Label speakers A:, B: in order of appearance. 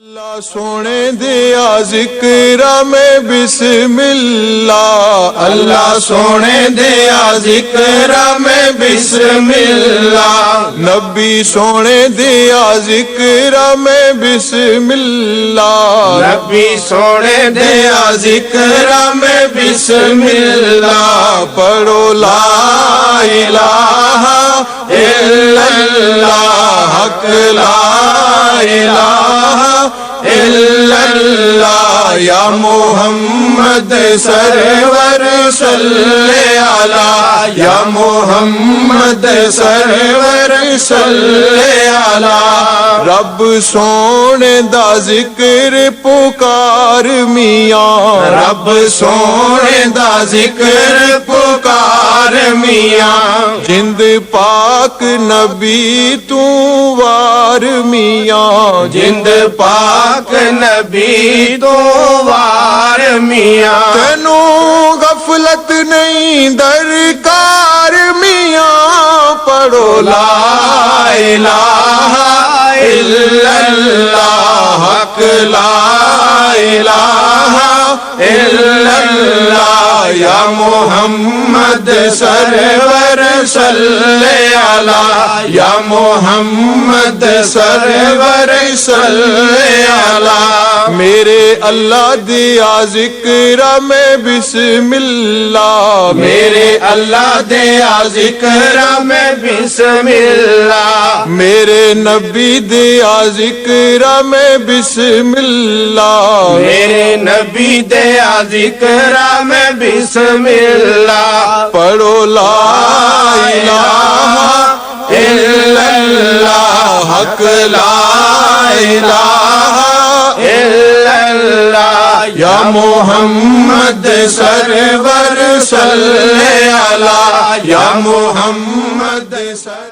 A: اللہ سونے دیا ذکر میں بسم اللہ، اللہ سونے دیا ذکر میں بسم اللہ، نبی سونے دیا ذکر میں بسم اللہ، نبی سونے دیا ذکر میں بسم اللہ، پڑھو لا الہ الا اللہ، حق لا الہ الا اللہ، یا محمد سرور صلی علی، یا محمد سرور صلی علی، رب سونے دا ذکر پکار میاں، رب سونے دا ذکر پکار میاں، جند پاک نبی تو وار میاں، جند پاک نبی تو وار میاں، تینو غفلت نہیں درکار میاں، پڑھو لا الہ الا اللہ، حق لا الہ الا اللہ، یا محمد سرور صلی علی، یا محمد سرور صلی علی، میرے اللہ دیا ذکر میں بسم اللہ، میرے اللہ دیا ذکر میں بسم اللہ، میرے نبی دیا ذکر میں بسم اللہ، میرے نبی دیا ذکر میں بسم اللہ، پڑھو لا الہ الا اللہ، حق لا الہ الا اللہ، یا محمد سرور صلی علی، یا محمد سرور